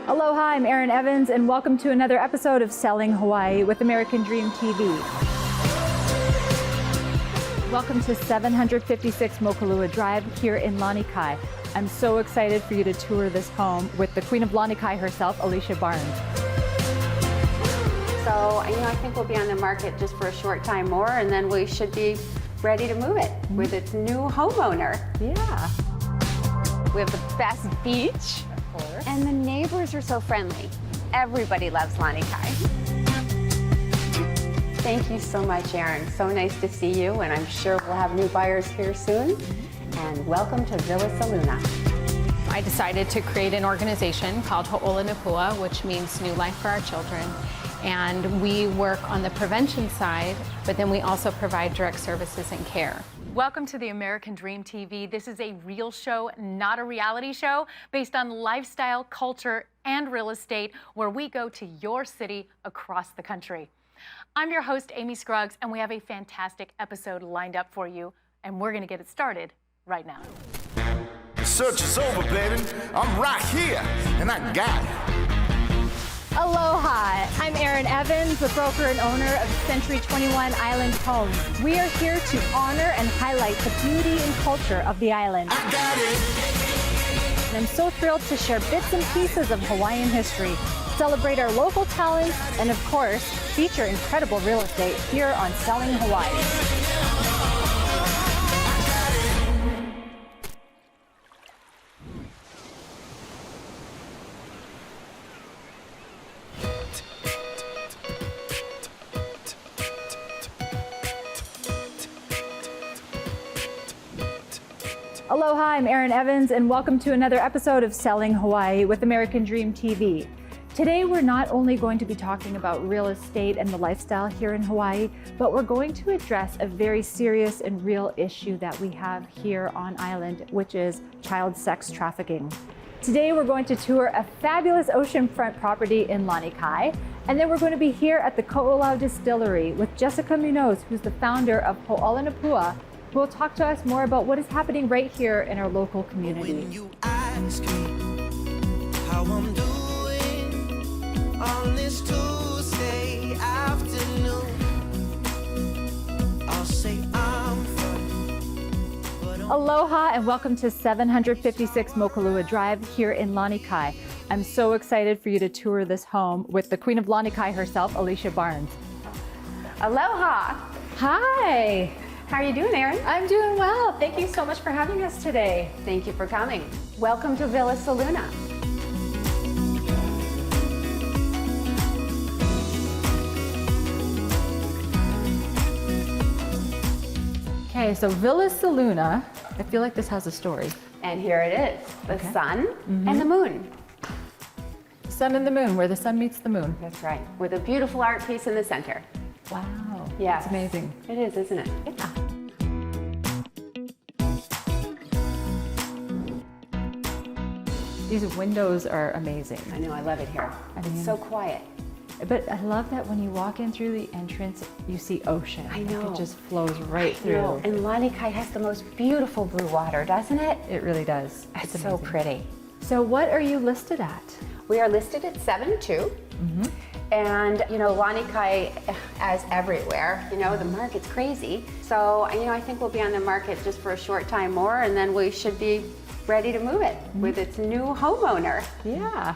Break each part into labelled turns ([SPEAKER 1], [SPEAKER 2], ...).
[SPEAKER 1] Aloha, I'm Erin Evans, and welcome to another episode of Selling Hawaii with American Dream TV. Welcome to 756 Mokulua Drive here in Lanikai. I'm so excited for you to tour this home with the Queen of Lanikai herself, Alicia Barnes.
[SPEAKER 2] So, I think we'll be on the market just for a short time more, and then we should be ready to move it with its new homeowner.
[SPEAKER 1] Yeah.
[SPEAKER 2] We have the best beach. And the neighbors are so friendly. Everybody loves Lanikai. Thank you so much, Erin. So nice to see you, and I'm sure we'll have new buyers here soon. And welcome to Villa Saluna.
[SPEAKER 3] I decided to create an organization called Ho'olanapua, which means New Life for Our Children. And we work on the prevention side, but then we also provide direct services and care.
[SPEAKER 4] Welcome to the American Dream TV. This is a real show, not a reality show, based on lifestyle, culture, and real estate, where we go to your city across the country. I'm your host, Amy Scruggs, and we have a fantastic episode lined up for you, and we're gonna get it started right now.
[SPEAKER 5] The search is over, baby. I'm right here, and I got it.
[SPEAKER 1] Aloha, I'm Erin Evans, the broker and owner of Century 21 Island Homes. We are here to honor and highlight the beauty and culture of the island.
[SPEAKER 5] I got it.
[SPEAKER 1] And I'm so thrilled to share bits and pieces of Hawaiian history, celebrate our local talents, and of course, feature incredible real estate here on Selling Hawaii. Aloha, I'm Erin Evans, and welcome to another episode of Selling Hawaii with American Dream TV. Today, we're not only going to be talking about real estate and the lifestyle here in Hawaii, but we're going to address a very serious and real issue that we have here on island, which is child sex trafficking. Today, we're going to tour a fabulous oceanfront property in Lanikai, and then we're going to be here at the Ko'olau Distillery with Jessica Munoz, who's the founder of Ho'olanapua, who will talk to us more about what is happening right here in our local community.
[SPEAKER 6] When you ask me how I'm doing on this Tuesday afternoon, I'll say I'm fine.
[SPEAKER 1] Aloha and welcome to 756 Mokulua Drive here in Lanikai. I'm so excited for you to tour this home with the Queen of Lanikai herself, Alicia Barnes.
[SPEAKER 2] Aloha.
[SPEAKER 1] Hi.
[SPEAKER 2] How are you doing, Erin?
[SPEAKER 1] I'm doing well. Thank you so much for having us today.
[SPEAKER 2] Thank you for coming. Welcome to Villa Saluna.
[SPEAKER 1] Okay, so Villa Saluna, I feel like this has a story.
[SPEAKER 2] And here it is, the sun and the moon.
[SPEAKER 1] Sun and the moon, where the sun meets the moon.
[SPEAKER 2] That's right, with a beautiful art piece in the center.
[SPEAKER 1] Wow.
[SPEAKER 2] Yes.
[SPEAKER 1] It's amazing.
[SPEAKER 2] It is, isn't it?
[SPEAKER 1] Yeah. These windows are amazing.
[SPEAKER 2] I know, I love it here. It's so quiet.
[SPEAKER 1] But I love that when you walk in through the entrance, you see ocean.
[SPEAKER 2] I know.
[SPEAKER 1] Like it just flows right through.
[SPEAKER 2] And Lanikai has the most beautiful blue water, doesn't it?
[SPEAKER 1] It really does.
[SPEAKER 2] It's so pretty.
[SPEAKER 1] So what are you listed at?
[SPEAKER 2] We are listed at 7.2. And, Lanikai, as everywhere, the market's crazy. So, I think we'll be on the market just for a short time more, and then we should be ready to move it with its new homeowner.
[SPEAKER 1] Yeah.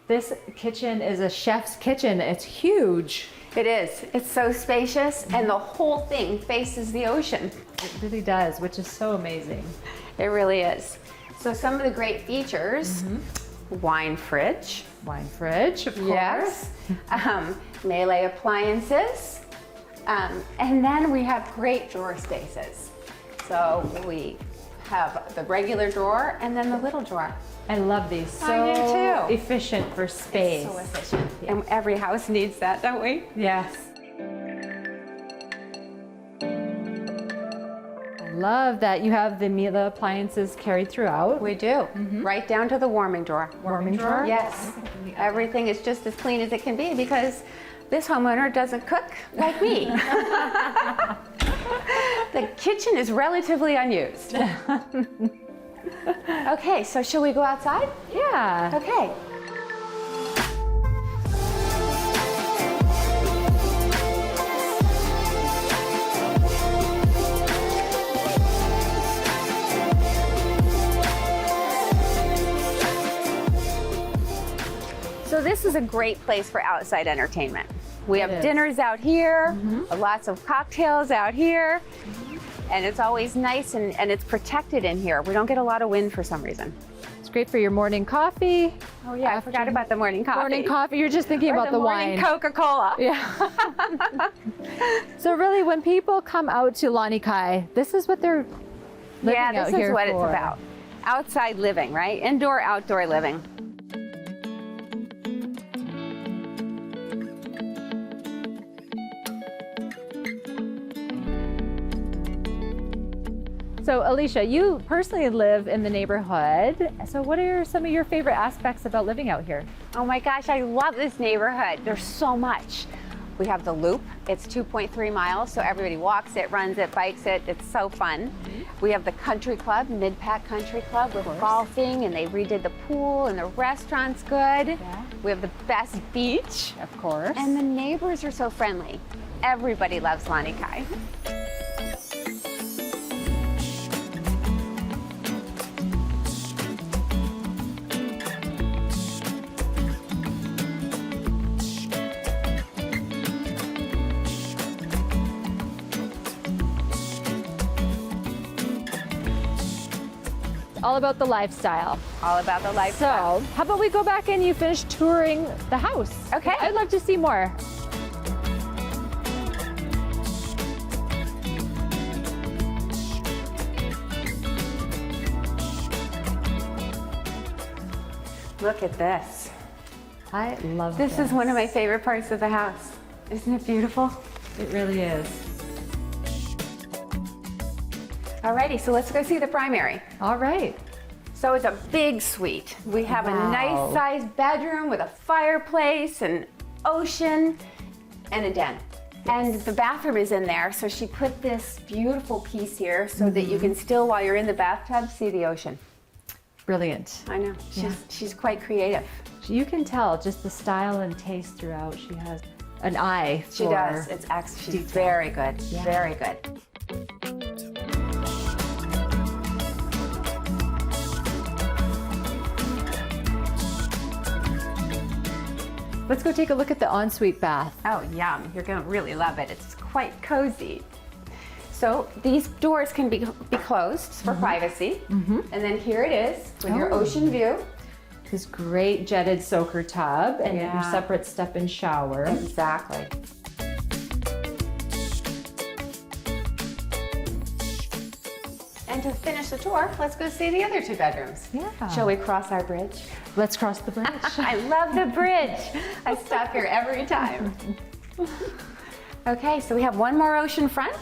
[SPEAKER 1] This kitchen is a chef's kitchen. It's huge.
[SPEAKER 2] It is. It's so spacious, and the whole thing faces the ocean.
[SPEAKER 1] It really does, which is so amazing.
[SPEAKER 2] It really is. So some of the great features, wine fridge.
[SPEAKER 1] Wine fridge, of course.
[SPEAKER 2] Yes. Melee appliances. And then we have great drawer spaces. So we have the regular drawer and then the little drawer.
[SPEAKER 1] I love these.
[SPEAKER 2] I do
[SPEAKER 1] So
[SPEAKER 2] too.
[SPEAKER 1] efficient for space.
[SPEAKER 2] So efficient. And every house needs that, don't we?
[SPEAKER 1] Yes. I love that you have the Miele appliances carried throughout.
[SPEAKER 2] We do. Right down to the warming drawer.
[SPEAKER 1] Warming drawer?
[SPEAKER 2] Yes. Everything is just as clean as it can be because this homeowner doesn't cook like me. The kitchen is relatively unused. Okay, so shall we go outside?
[SPEAKER 1] Yeah.
[SPEAKER 2] Okay. So this is a great place for outside entertainment. We have dinners out here, lots of cocktails out here, and it's always nice and it's protected in here. We don't get a lot of wind for some reason.
[SPEAKER 1] It's great for your morning coffee.
[SPEAKER 2] Oh yeah, I forgot about the morning coffee.
[SPEAKER 1] Morning coffee, you're just thinking
[SPEAKER 2] Or
[SPEAKER 1] about the
[SPEAKER 2] morning
[SPEAKER 1] wine.
[SPEAKER 2] Coca-Cola.
[SPEAKER 1] Yeah. So really, when people come out to Lanikai, this is what they're living
[SPEAKER 2] Yeah,
[SPEAKER 1] out
[SPEAKER 2] this
[SPEAKER 1] here
[SPEAKER 2] is what
[SPEAKER 1] for.
[SPEAKER 2] it's about. Outside living, right? Indoor, outdoor living.
[SPEAKER 1] So Alicia, you personally live in the neighborhood. So what are some of your favorite aspects about living out here?
[SPEAKER 2] Oh my gosh, I love this neighborhood. There's so much. We have the loop. It's 2.3 miles, so everybody walks it, runs it, bikes it. It's so fun. We have the country club, Mid-Pac Country Club, with golfing, and they redid the pool, and the restaurant's good.
[SPEAKER 1] Yeah.
[SPEAKER 2] We have the best beach,
[SPEAKER 1] Of course.
[SPEAKER 2] and the neighbors are so friendly. Everybody loves Lanikai.
[SPEAKER 1] all about the lifestyle.
[SPEAKER 2] All about the lifestyle.
[SPEAKER 1] So how about we go back and you finish touring the house?
[SPEAKER 2] Okay.
[SPEAKER 1] I'd love to see more.
[SPEAKER 2] Look at this.
[SPEAKER 1] I love
[SPEAKER 2] This is one of my favorite parts of the house. Isn't it beautiful?
[SPEAKER 1] It really is.
[SPEAKER 2] Alrighty, so let's go see the primary.
[SPEAKER 1] All right.
[SPEAKER 2] So it's a big suite. We have
[SPEAKER 1] Wow.
[SPEAKER 2] a nice sized bedroom with a fireplace, an ocean, and a den. And the bathroom is in there, so she put this beautiful piece here so that you can still, while you're in the bathtub, see the ocean.
[SPEAKER 1] Brilliant.
[SPEAKER 2] I know, she's quite creative.
[SPEAKER 1] You can tell just the style and taste throughout. She has an eye for...
[SPEAKER 2] She does, she's very good,
[SPEAKER 1] Yeah.
[SPEAKER 2] very good.
[SPEAKER 1] Let's go take a look at the ensuite bath.
[SPEAKER 2] Oh, yum. You're going to really love it. It's quite cozy. So these doors can be closed for privacy. And then here it is with your ocean view.
[SPEAKER 1] This great jetted soaker tub and then your
[SPEAKER 2] Yeah.
[SPEAKER 1] separate step-in shower.
[SPEAKER 2] Exactly. And to finish the tour, let's go see the other two bedrooms.
[SPEAKER 1] Yeah.
[SPEAKER 2] Shall we cross our bridge?
[SPEAKER 1] Let's cross the bridge.
[SPEAKER 2] I love the bridge. I stop here every time. Okay, so we have one more ocean front.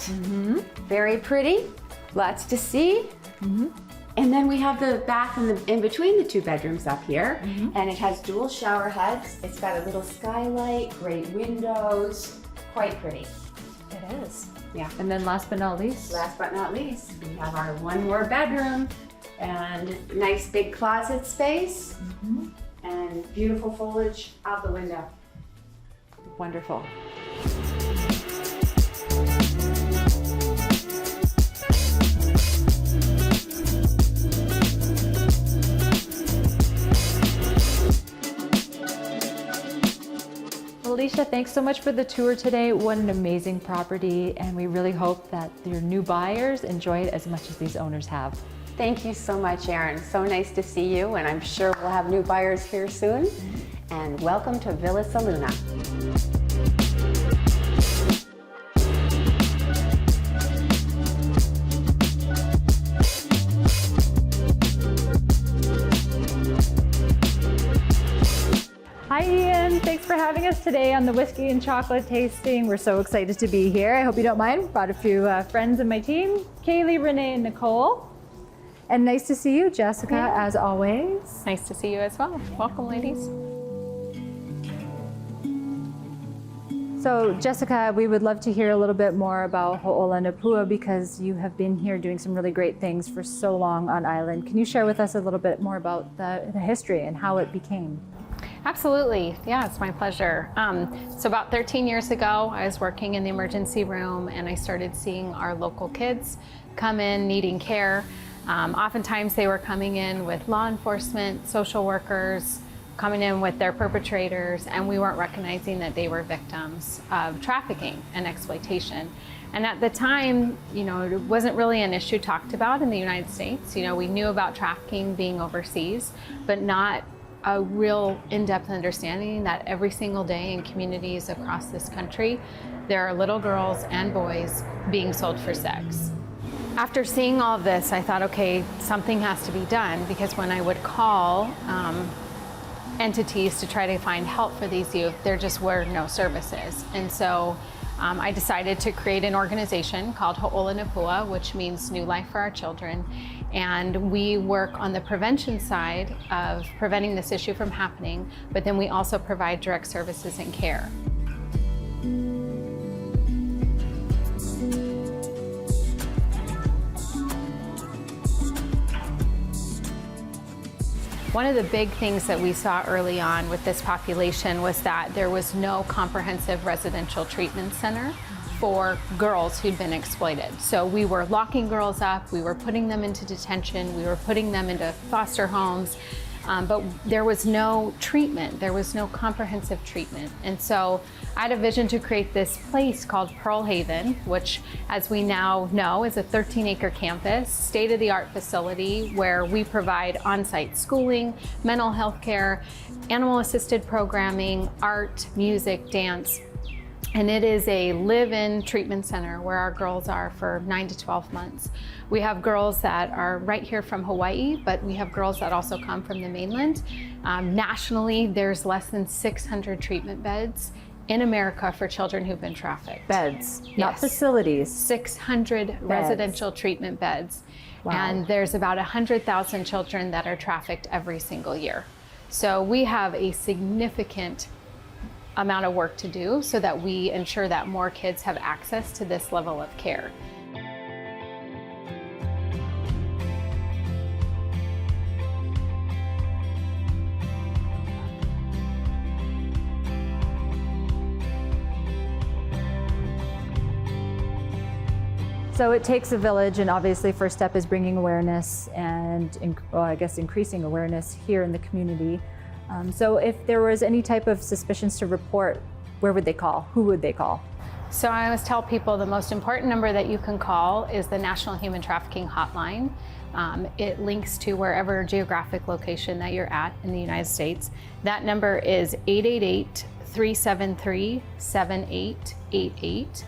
[SPEAKER 2] Very pretty, lots to see. And then we have the bath in between the two bedrooms up here. And it has dual shower heads. It's got a little skylight, great windows, quite pretty.
[SPEAKER 1] It is.
[SPEAKER 2] Yeah.
[SPEAKER 1] And then last but not least,
[SPEAKER 2] Last but not least, we have our one more bedroom and nice big closet space and beautiful foliage out the window.
[SPEAKER 1] wonderful. Alicia, thanks so much for the tour today. What an amazing property, and we really hope that your new buyers enjoy it as much as these owners have.
[SPEAKER 2] Thank you so much, Erin. So nice to see you, and I'm sure we'll have new buyers here soon. And welcome to Villa Saluna.
[SPEAKER 1] Hi Ian, thanks for having us today on the whiskey and chocolate tasting. We're so excited to be here. I hope you don't mind. Brought a few friends of my team, Kaylee, Renee, and Nicole. And nice to see you, Jessica, as always.
[SPEAKER 3] Nice to see you as well. Welcome, ladies.
[SPEAKER 1] So Jessica, we would love to hear a little bit more about Ho'olanapua because you have been here doing some really great things for so long on island. Can you share with us a little bit more about the history and how it became?
[SPEAKER 3] Absolutely. Yeah, it's my pleasure. So about 13 years ago, I was working in the emergency room and I started seeing our local kids come in needing care. Oftentimes they were coming in with law enforcement, social workers, coming in with their perpetrators, and we weren't recognizing that they were victims of trafficking and exploitation. And at the time, it wasn't really an issue talked about in the United States. We knew about trafficking being overseas, but not a real in-depth understanding that every single day in communities across this country, there are little girls and boys being sold for sex. After seeing all of this, I thought, okay, something has to be done, because when I would call entities to try to find help for these youth, there just were no services. And so I decided to create an organization called Ho'olanapua, which means New Life for Our Children. And we work on the prevention side of preventing this issue from happening, but then we also provide direct services and care. One of the big things that we saw early on with this population was that there was no comprehensive residential treatment center for girls who'd been exploited. So we were locking girls up, we were putting them into detention, we were putting them into foster homes, but there was no treatment, there was no comprehensive treatment. And so I had a vision to create this place called Pearl Haven, which, as we now know, is a 13-acre campus, state-of-the-art facility where we provide on-site schooling, mental health care, animal-assisted programming, art, music, dance. And it is a live-in treatment center where our girls are for 9 to 12 months. We have girls that are right here from Hawaii, but we have girls that also come from the mainland. Nationally, there's less than 600 treatment beds in America for children who've been trafficked.
[SPEAKER 1] Beds,
[SPEAKER 3] Yes.
[SPEAKER 1] not facilities.
[SPEAKER 3] 600 residential treatment beds.
[SPEAKER 1] Wow.
[SPEAKER 3] And there's about 100,000 children that are trafficked every single year. So we have a significant amount of work to do so that we ensure that more kids have access to this level of care.
[SPEAKER 1] So it takes a village, and obviously first step is bringing awareness and increasing awareness here in the community. So if there was any type of suspicions to report, where would they call? Who would they call?
[SPEAKER 3] So I always tell people the most important number that you can call is the National Human Trafficking Hotline. It links to wherever geographic location that you're at in the United States. That number is 888-373-7888.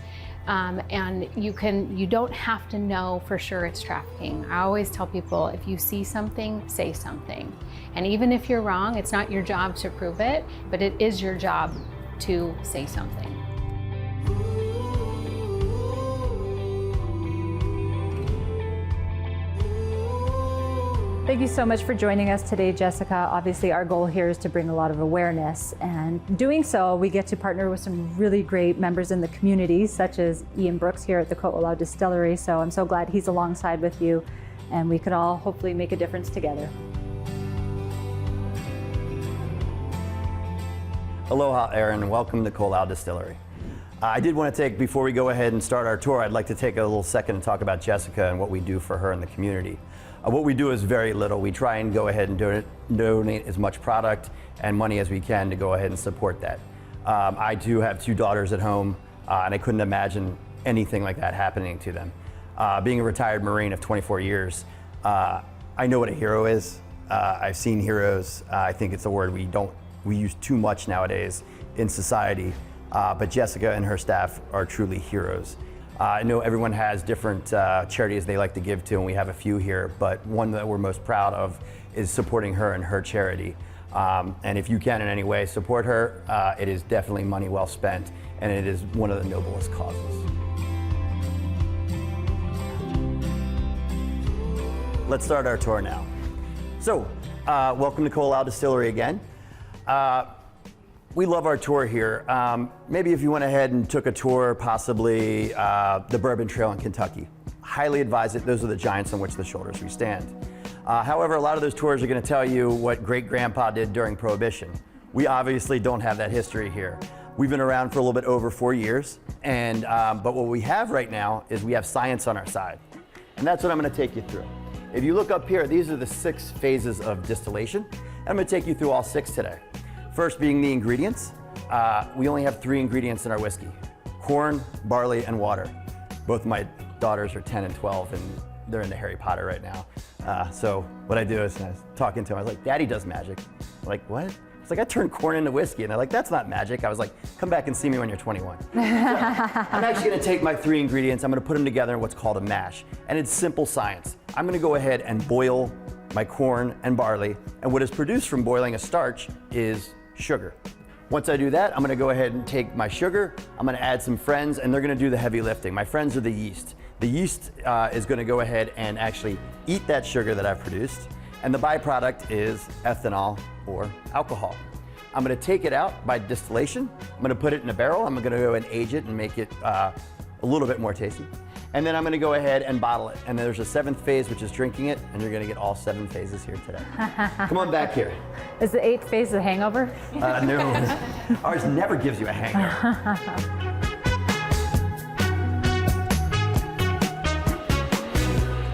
[SPEAKER 3] And you don't have to know for sure it's trafficking. I always tell people, if you see something, say something. And even if you're wrong, it's not your job to prove it, but it is your job to say something.
[SPEAKER 1] Thank you so much for joining us today, Jessica. Obviously, our goal here is to bring a lot of awareness, and doing so, we get to partner with some really great members in the community, such as Ian Brooks here at the Ko'olau Distillery. So I'm so glad he's alongside with you, and we could all hopefully make a difference together.
[SPEAKER 7] Aloha, Erin, and welcome to Ko'olau Distillery. I did want to take, before we go ahead and start our tour, I'd like to take a little second and talk about Jessica and what we do for her in the community. What we do is very little. We try and go ahead and donate as much product and money as we can to go ahead and support that. I do have 2 daughters at home, and I couldn't imagine anything like that happening to them. Being a retired Marine of 24 years, I know what a hero is. I've seen heroes. I think it's a word we use too much nowadays in society, but Jessica and her staff are truly heroes. I know everyone has different charities they like to give to, and we have a few here, but one that we're most proud of is supporting her and her charity. And if you can in any way support her, it is definitely money well spent, and it is one of the noblest causes. Let's start our tour now. So, welcome to Ko'olau Distillery again. We love our tour here. Maybe if you went ahead and took a tour, possibly the Bourbon Trail in Kentucky. Highly advise it. Those are the giants on which the shoulders we stand. However, a lot of those tours are going to tell you what great-grandpa did during Prohibition. We obviously don't have that history here. We've been around for a little bit over 4 years, and but what we have right now is we have science on our side. And that's what I'm going to take you through. If you look up here, these are the 6 phases of distillation. And I'm going to take you through all 6 today. First being the ingredients. We only have 3 ingredients in our whiskey: corn, barley, and water. Both of my daughters are 10 and 12, and they're into Harry Potter right now. So what I do is, I was talking to them, I was like, Daddy does magic. I'm like, what? It's like, I turned corn into whiskey. And they're like, that's not magic. I was like, come back and see me when you're 21. So, I'm actually gonna take my 3 ingredients, I'm gonna put them together in what's called a mash. And it's simple science. I'm gonna go ahead and boil my corn and barley, and what is produced from boiling a starch is sugar. Once I do that, I'm gonna go ahead and take my sugar, I'm gonna add some friends, and they're gonna do the heavy lifting. My friends are the yeast. The yeast is gonna go ahead and actually eat that sugar that I've produced, and the byproduct is ethanol or alcohol. I'm gonna take it out by distillation, I'm gonna put it in a barrel, I'm gonna go and age it and make it a little bit more tasty. And then I'm gonna go ahead and bottle it. And there's a 7th phase, which is drinking it, and you're gonna get all 7 phases here today. Come on back here.
[SPEAKER 1] Is the 8th phase a hangover?
[SPEAKER 7] No, ours never gives you a hangover.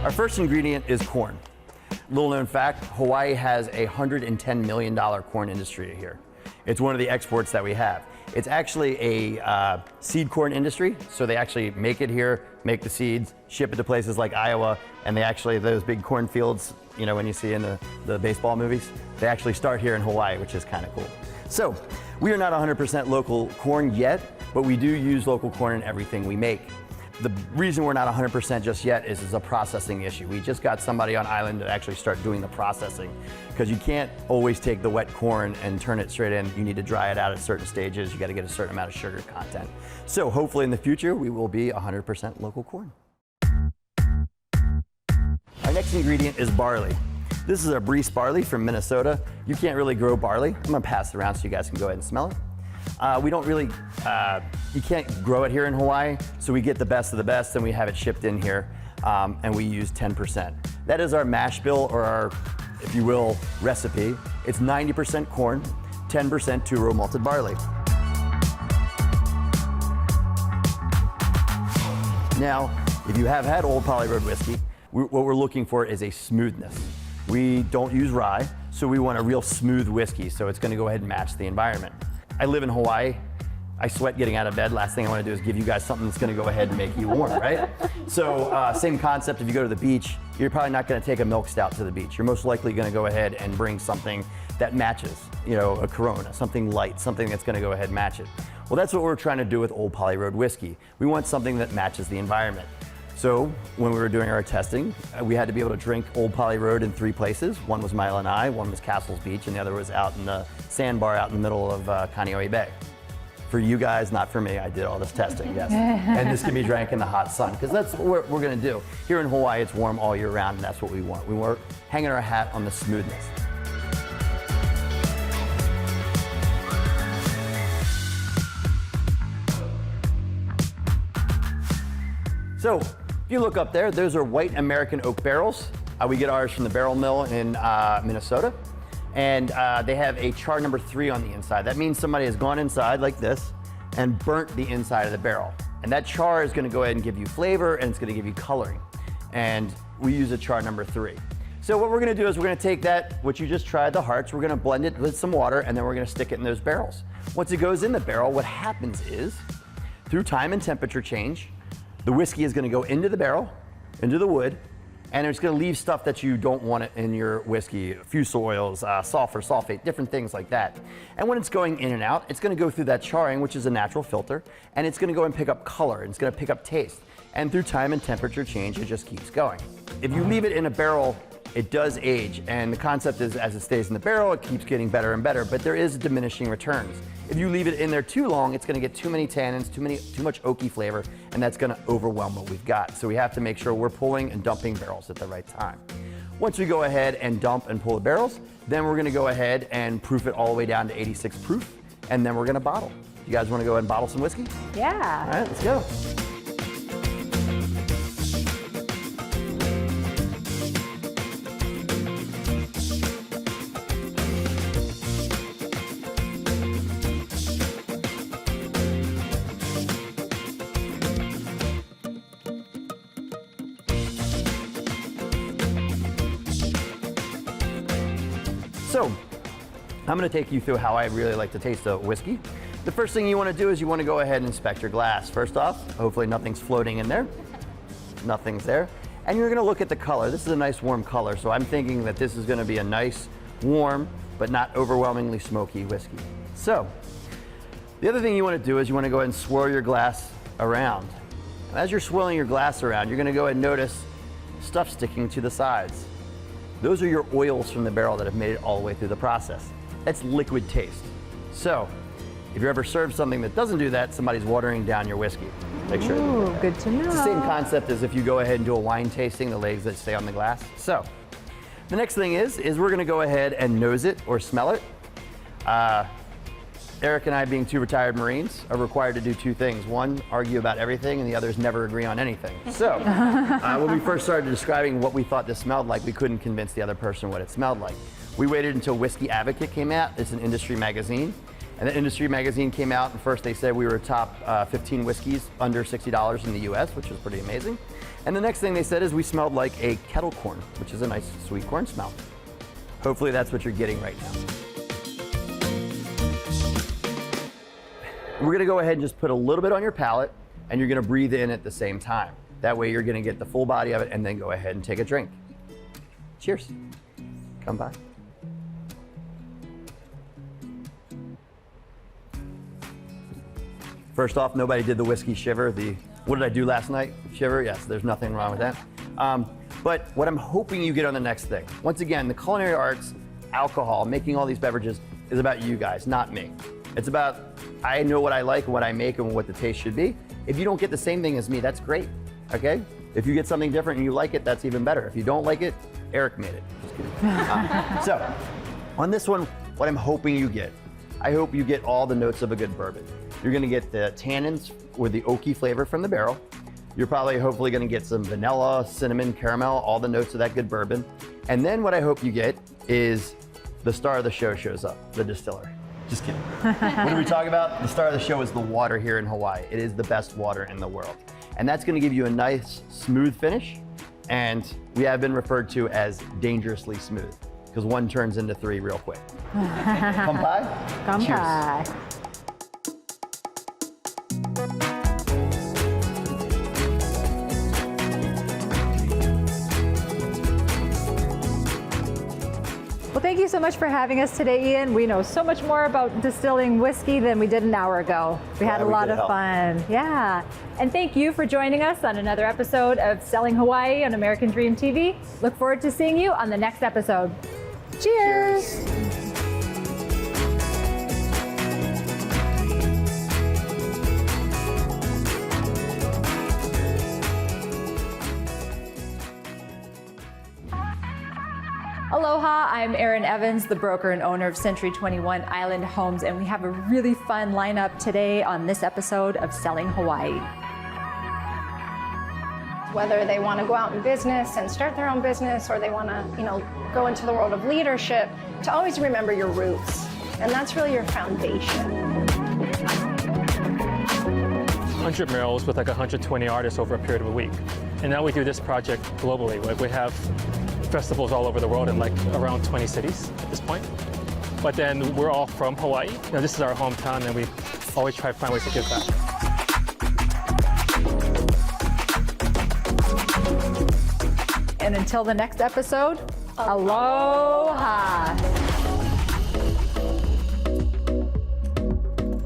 [SPEAKER 7] Our first ingredient is corn. Little known fact, Hawaii has a $110 million corn industry here. It's one of the exports that we have. It's actually a seed corn industry, so they actually make it here, make the seeds, ship it to places like Iowa, and they actually, those big cornfields, you know, when you see in the baseball movies, they actually start here in Hawaii, which is kind of cool. So, we are not 100% local corn yet, but we do use local corn in everything we make. The reason we're not 100% just yet is it's a processing issue. We just got somebody on island to actually start doing the processing, because you can't always take the wet corn and turn it straight in. You need to dry it out at certain stages. You got to get a certain amount of sugar content. So hopefully in the future we will be 100% local corn. Our next ingredient is barley. This is a Breeze barley from Minnesota. You can't really grow barley. I'm gonna pass it around so you guys can go ahead and smell it. We don't really, you can't grow it here in Hawaii, so we get the best of the best and we have it shipped in here, and we use 10%. That is our mash bill, or our, if you will, recipe. It's 90% corn, 10% 2-row malted barley. Now, if you have had Old Poly Road whiskey, what we're looking for is a smoothness. We don't use rye, so we want a real smooth whiskey, so it's gonna go ahead and match the environment. I live in Hawaii. I sweat getting out of bed. Last thing I want to do is give you guys something that's going to go ahead and make you warm, right? So same concept. If you go to the beach, you're probably not going to take a milk stout to the beach. You're most likely going to go ahead and bring something that matches, you know, a Corona, something light, something that's going to go ahead and match it. Well, that's what we're trying to do with Old Poly Road whiskey. We want something that matches the environment. So when we were doing our testing, we had to be able to drink Old Poly Road in 3 places. One was Mile and I, one was Castles Beach, and the other was out in the sandbar out in the middle of Kaneohe Bay. For you guys, not for me, I did all this testing, yes. And this can be drank in the hot sun, because that's what we're gonna do. Here in Hawaii, it's warm all year round, and that's what we want. We want hanging our hat on the smoothness. So, if you look up there, those are white American oak barrels. We get ours from the barrel mill in Minnesota. And they have a char number 3 on the inside. That means somebody has gone inside like this and burnt the inside of the barrel. And that char is gonna go ahead and give you flavor, and it's gonna give you coloring. And we use a char number 3. So what we're gonna do is we're gonna take that, what you just tried, the hearts, we're gonna blend it with some water, and then we're gonna stick it in those barrels. Once it goes in the barrel, what happens is, through time and temperature change, the whiskey is gonna go into the barrel, into the wood, and it's gonna leave stuff that you don't want in your whiskey, fusel oils, sulfur, sulfate, different things like that. And when it's going in and out, it's gonna go through that charring, which is a natural filter, and it's gonna go and pick up color, and it's gonna pick up taste. And through time and temperature change, it just keeps going. If you leave it in a barrel, it does age, and the concept is as it stays in the barrel, it keeps getting better and better, but there is diminishing returns. If you leave it in there too long, it's gonna get too many tannins, too much oaky flavor, and that's gonna overwhelm what we've got. So we have to make sure we're pulling and dumping barrels at the right time. Once we go ahead and dump and pull the barrels, then we're gonna go ahead and proof it all the way down to 86 proof, and then we're gonna bottle. You guys wanna go ahead and bottle some whiskey?
[SPEAKER 1] Yeah.
[SPEAKER 7] All right, let's go. So, I'm gonna take you through how I really like to taste a whiskey. The first thing you wanna do is you wanna go ahead and inspect your glass. First off, hopefully nothing's floating in there. Nothing's there. And you're gonna look at the color. This is a nice warm color, so I'm thinking that this is gonna be a nice, warm, but not overwhelmingly smoky whiskey. So, the other thing you wanna do is you wanna go ahead and swirl your glass around. And as you're swirling your glass around, you're gonna go ahead and notice stuff sticking to the sides. Those are your oils from the barrel that have made it all the way through the process. That's liquid taste. So, if you're ever served something that doesn't do that, somebody's watering down your whiskey. Make sure.
[SPEAKER 1] Ooh, good to know.
[SPEAKER 7] It's the same concept as if you go ahead and do a wine tasting, the legs that stay on the glass. So, the next thing is we're gonna go ahead and nose it or smell it. Eric and I, being two retired Marines, are required to do two things. One, argue about everything, and the other is never agree on anything. So, when we first started describing what we thought this smelled like, we couldn't convince the other person what it smelled like. We waited until Whiskey Advocate came out. It's an industry magazine. And the industry magazine came out, and first they said we were top 15 whiskeys under $60 in the US, which was pretty amazing. And the next thing they said is we smelled like a kettle corn, which is a nice sweet corn smell. Hopefully that's what you're getting right now. We're gonna go ahead and just put a little bit on your palate, and you're gonna breathe in at the same time. That way you're gonna get the full body of it, and then go ahead and take a drink. Cheers. Come by. First off, nobody did the whiskey shiver. What did I do last night? Shiver, yes, there's nothing wrong with that. But what I'm hoping you get on the next thing, once again, the culinary arts, alcohol, making all these beverages is about you guys, not me. It's about, I know what I like and what I make and what the taste should be. If you don't get the same thing as me, that's great, okay? If you get something different and you like it, that's even better. If you don't like it, Eric made it. Just kidding. So, on this one, what I'm hoping you get, I hope you get all the notes of a good bourbon. You're gonna get the tannins or the oaky flavor from the barrel. You're probably hopefully gonna get some vanilla, cinnamon, caramel, all the notes of that good bourbon. And then what I hope you get is the star of the show shows up, the distiller. Just kidding. What did we talk about? The star of the show is the water here in Hawaii. It is the best water in the world. And that's gonna give you a nice, smooth finish. And we have been referred to as dangerously smooth, because one turns into three real quick. Kampai?
[SPEAKER 1] Kampai.
[SPEAKER 7] Cheers.
[SPEAKER 1] Well, thank you so much for having us today, Ian. We know so much more about distilling whiskey than we did an hour ago. We had a lot of fun. Yeah. And thank you for joining us on another episode of Selling Hawaii on American Dream TV. Look forward to seeing you on the next episode. Cheers. Aloha, I'm Erin Evans, the broker and owner of Century 21 Island Homes, and we have a really fun lineup today on this episode of Selling Hawaii.
[SPEAKER 8] Whether they want to go out in business and start their own business, or they want to, go into the world of leadership, to always remember your roots. And that's really your foundation.
[SPEAKER 9] 100 murals with like 120 artists over a period of a week. And now we do this project globally. Like we have festivals all over the world in like around 20 cities at this point. But then we're all from Hawaii. This is our hometown, and we always try to find ways to give back.
[SPEAKER 1] And until the next episode, aloha.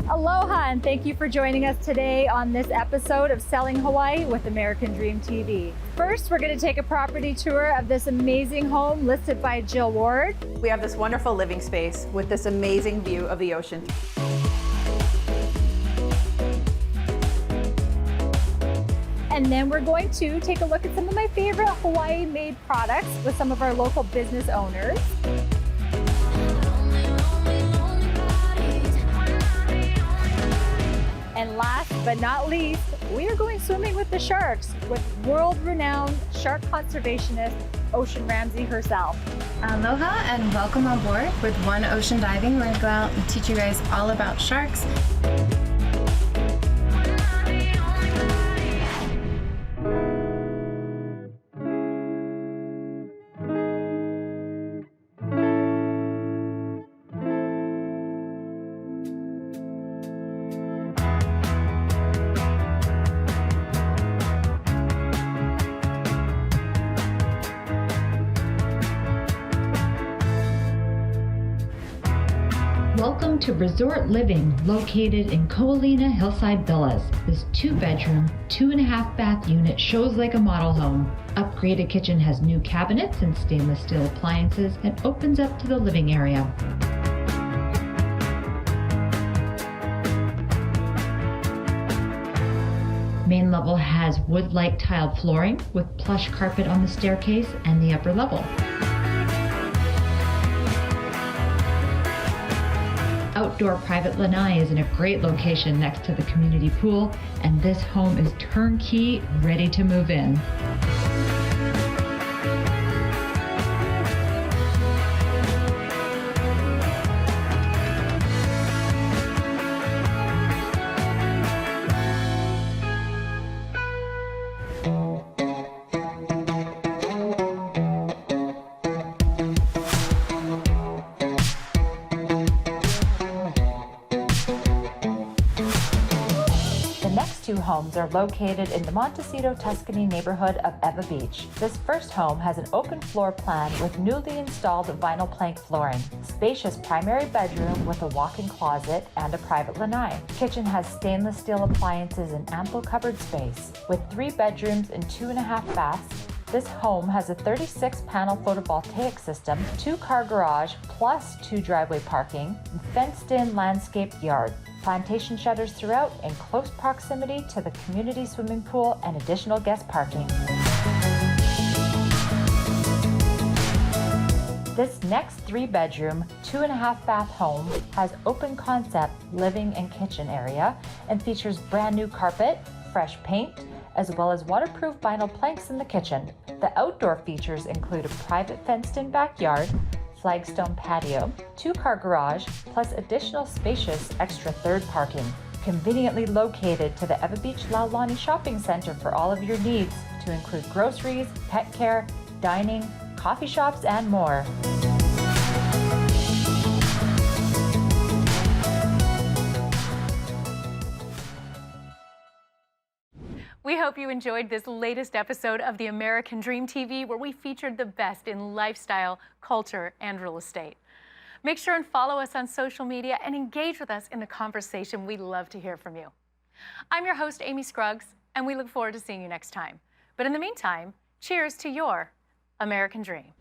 [SPEAKER 1] Aloha, and thank you for joining us today on this episode of Selling Hawaii with American Dream TV. First, we're going to take a property tour of this amazing home listed by Jill Ward.
[SPEAKER 10] We have this wonderful living space with this amazing view of the ocean.
[SPEAKER 1] And then we're going to take a look at some of my favorite Hawaii-made products with some of our local business owners. And last but not least, we are going swimming with the sharks with world-renowned shark conservationist Ocean Ramsey herself.
[SPEAKER 11] Aloha and welcome on board with One Ocean Diving. We're going to go out and teach you guys all about sharks.
[SPEAKER 12] Welcome to Resort Living, located in Ko'olina Hillside Villas. This 2-bedroom, 2.5-bath unit shows like a model home. Upgraded kitchen has new cabinets and stainless steel appliances and opens up to the living area. Main level has wood-like tiled flooring with plush carpet on the staircase and the upper level. Outdoor private lanai is in a great location next to the community pool, and this home is turnkey, ready to move in. Two homes are located in the Montecito, Tuscany neighborhood of Eva Beach. This first home has an open floor plan with newly installed vinyl plank flooring, spacious primary bedroom with a walk-in closet and a private lanai. Kitchen has stainless steel appliances and ample cupboard space. With 3 bedrooms and 2.5 baths, this home has a 36-panel photovoltaic system, 2-car garage plus 2 driveway parking, and fenced-in landscaped yard. Plantation shutters throughout in close proximity to the community swimming pool and additional guest parking. This next 3-bedroom, 2.5-bath home has open concept living and kitchen area and features brand new carpet, fresh paint, as well as waterproof vinyl planks in the kitchen. The outdoor features include a private fenced-in backyard, flagstone patio, 2-car garage, plus additional spacious extra third parking. Conveniently located to the Eva Beach Laulani Shopping Center for all of your needs, to include groceries, pet care, dining, coffee shops, and more.
[SPEAKER 4] We hope you enjoyed this latest episode of the American Dream TV, where we featured the best in lifestyle, culture, and real estate. Make sure and follow us on social media and engage with us in the conversation. We'd love to hear from you. I'm your host, Amy Scruggs, and we look forward to seeing you next time. But in the meantime, cheers to your American Dream.